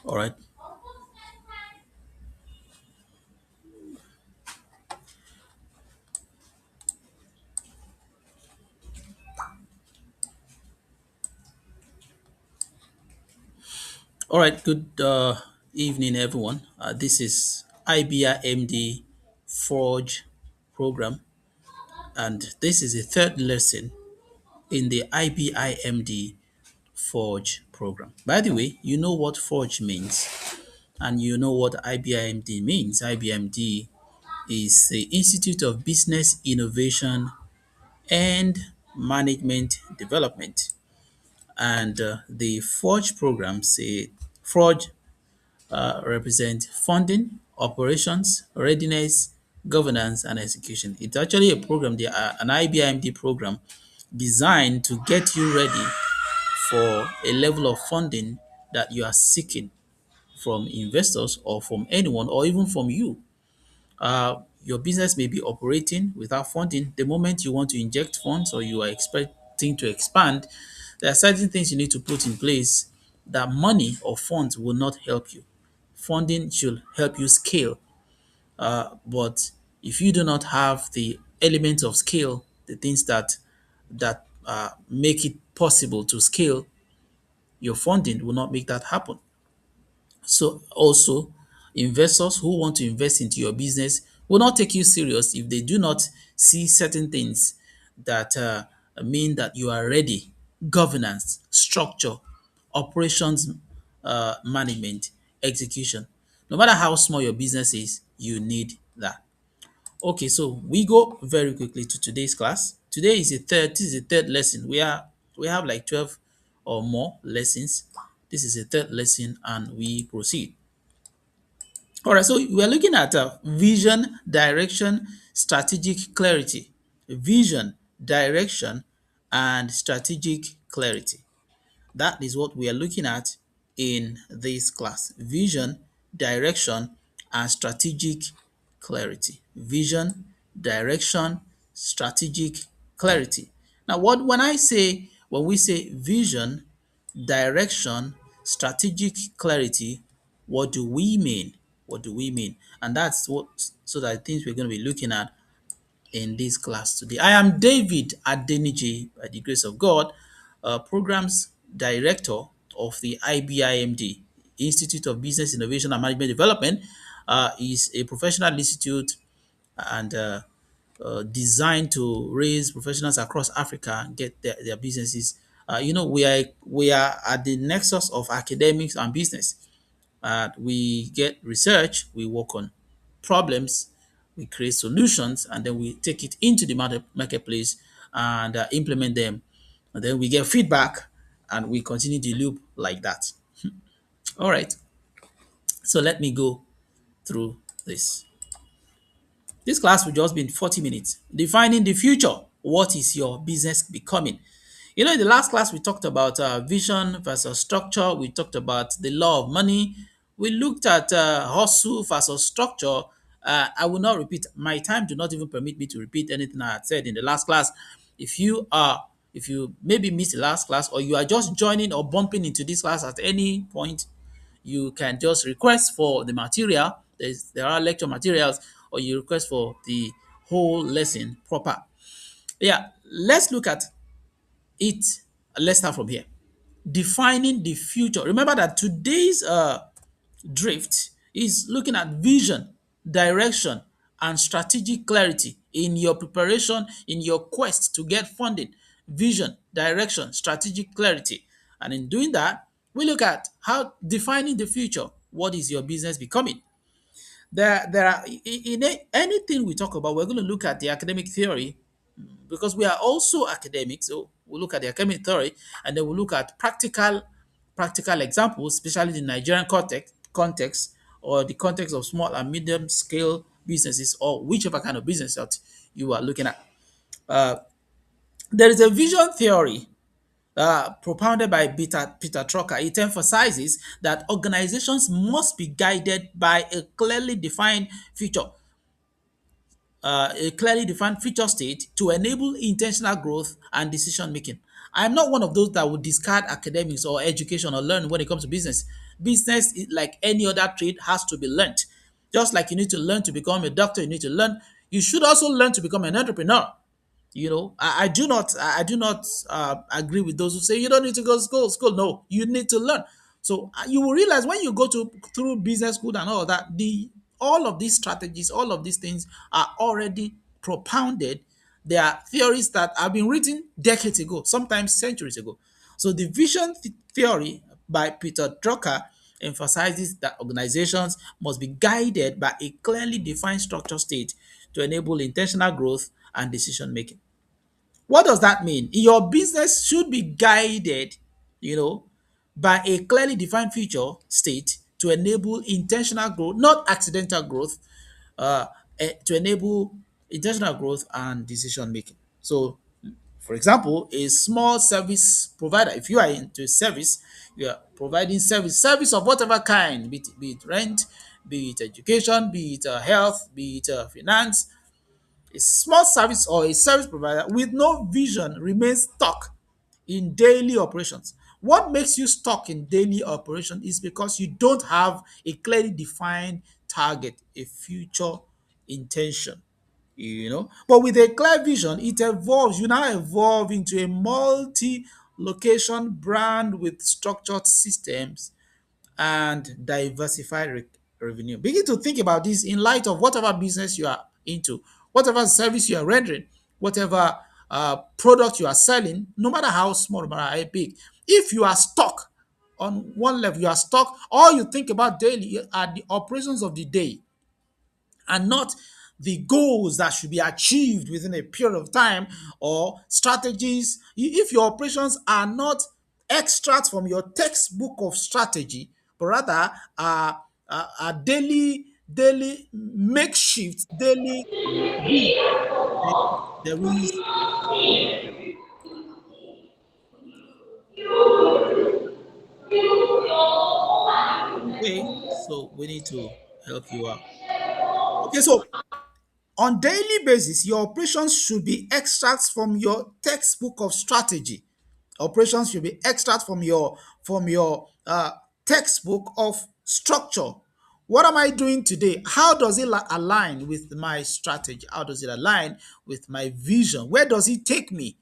All right. All right. Good evening, everyone. This is IBIMD Forge program, and this is the third lesson in the IBIMD Forge program. By the way, you know what Forge means, and you know what IBIMD means. IBIMD is the Institute of Business Innovation and Management Development, and the Forge program say Forge represent funding, operations, readiness, governance, and execution. It's actually a program, an IBIMD program designed to get you ready for a level of funding that you are seeking from investors or from anyone or even from you. Your business may be operating without funding. The moment you want to inject funds or you are expecting to expand, there are certain things you need to put in place that money or funds will not help you. Funding should help you scale. But if you do not have the elements of scale, the things that make it possible to scale, your funding will not make that happen. So also, investors who want to invest into your business will not take you serious if they do not see certain things that mean that you are ready. Governance, structure, operations management, execution. No matter how small your business is, you need that. Okay, so we go very quickly to today's class. Today is the third. This is the third lesson. We have like 12 or more lessons. This is the third lesson, and we proceed. All right, so we're looking at vision, direction, strategic clarity. Vision, direction, and strategic clarity. That is what we are looking at in this class. Vision, direction, and strategic clarity. Vision, direction, strategic clarity. Now, when we say vision, direction, strategic clarity, what do we mean? What do we mean? And that's what so that things we're going to be looking at in this class today. I am David Adeniji, by the grace of God, Programs Director of the IBIMD, Institute of Business Innovation and Management Development. Is a professional institute and designed to raise professionals across Africa and get their businesses. We are at the nexus of academics and business. We get research, we work on problems, we create solutions, and then we take it into the marketplace and implement them. And then we get feedback and we continue the loop like that. All right, so let me go through this. This class will just be 40 minutes. Defining the future. What is your business becoming? In the last class, we talked about vision versus structure. We talked about the law of money. We looked at hustle versus structure. I will not repeat. My time do not even permit me to repeat anything I had said in the last class. If you maybe missed the last class or you are just joining or bumping into this class at any point, you can just request for the material. There are lecture materials, or you request for the whole lesson proper. Yeah, let's look at it. Let's start from here. Defining the future. Remember that today's drift is looking at vision, direction, and strategic clarity in your preparation, in your quest to get funding. Vision, direction, strategic clarity. And in doing that, we look at how defining the future. What is your business becoming? There are in anything we talk about, we're going to look at the academic theory because we are also academics. So we'll look at the academic theory and then we'll look at practical examples, especially the Nigerian context or the context of small and medium scale businesses or whichever kind of business that you are looking at. Uh, there is a vision theory propounded by Peter Drucker. It emphasizes that organizations must be guided by a clearly defined future state to enable intentional growth and decision making. I'm not one of those that would discard academics or education or learning when it comes to business. Business, like any other trade, has to be learnt. Just like you need to learn to become a doctor, you need to learn. You should also learn to become an entrepreneur. I do not agree with those who say you don't need to go to school. No, you need to learn. So you will realize when you go to through business school and all that, the all of these strategies, all of these things are already propounded. They are theories that have been written decades ago, sometimes centuries ago. So the vision theory by Peter Drucker emphasizes that organizations must be guided by a clearly defined structure state to enable intentional growth and decision making. What does that mean? Your business should be guided, you know, by a clearly defined future state to enable intentional growth, not accidental growth, to enable intentional growth and decision making. So, for example, a small service provider, if you are into service, you are providing service of whatever kind, be it rent, be it education, be it health, be it finance. A small service or a service provider with no vision remains stuck in daily operations. What makes you stuck in daily operation is because you don't have a clearly defined target, a future intention. But with a clear vision, it evolves. You now evolve into a multi-location brand with structured systems and diversified revenue. Begin to think about this in light of whatever business you are into, whatever service you are rendering, whatever product you are selling, no matter how small, no matter how big. If you are stuck on one level, you are stuck, all you think about daily are the operations of the day and not the goals that should be achieved within a period of time or strategies. If your operations are not extracts from your textbook of strategy, but rather are daily makeshift, daily build, then there is okay. So we need to help you out. Okay, so on daily basis, your operations should be extracts from your textbook of strategy. Operations should be extracts from your textbook of structure. What am I doing today? How does it align with my strategy? How does it align with my vision? Where does it take me?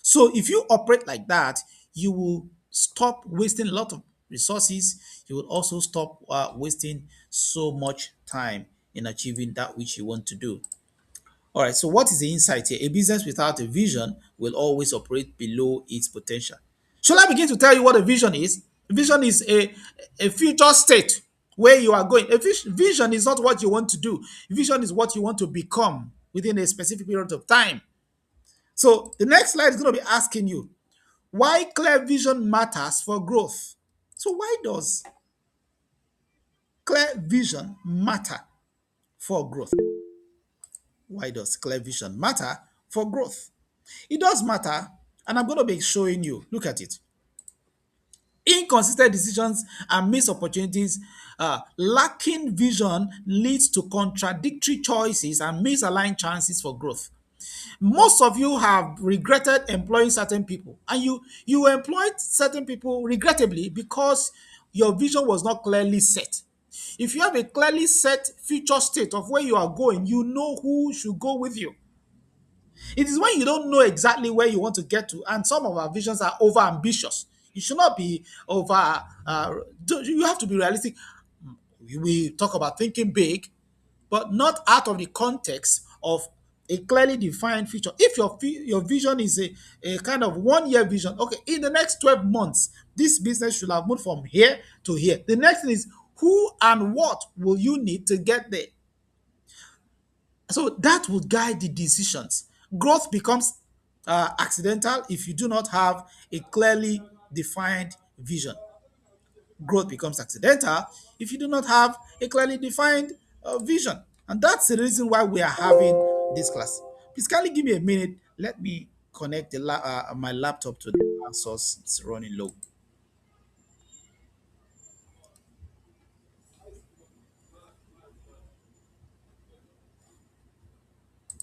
So if you operate like that, you will stop wasting a lot of resources. You will also stop wasting so much time in achieving that which you want to do. All right, so what is the insight here? A business without a vision will always operate below its potential. Shall I begin to tell you what a vision is? Vision is a future state where you are going. Vision is not what you want to do, vision is what you want to become within a specific period of time. So the next slide is going to be asking you why clear vision matters for growth. So, why does clear vision matter for growth? Why does clear vision matter for growth? It does matter, and I'm going to be showing you. Look at it. Inconsistent decisions and missed opportunities, lacking vision leads to contradictory choices and misaligned chances for growth. Most of you have regretted employing certain people, and you employed certain people regrettably because your vision was not clearly set. If you have a clearly set future state of where you are going, you know who should go with you. It is when you don't know exactly where you want to get to, and some of our visions are over ambitious. You should not be over. You have to be realistic. We talk about thinking big, but not out of the context of a clearly defined future. If your vision is a kind of 1 year vision, okay, in the next 12 months, this business should have moved from here to here. The next thing is who and what will you need to get there? So that would guide the decisions. Growth becomes accidental if you do not have a clearly defined vision. Growth becomes accidental if you do not have a clearly defined vision. And that's the reason why we are having this class. Please kindly give me a minute. Let me connect my laptop to the source. It's running low.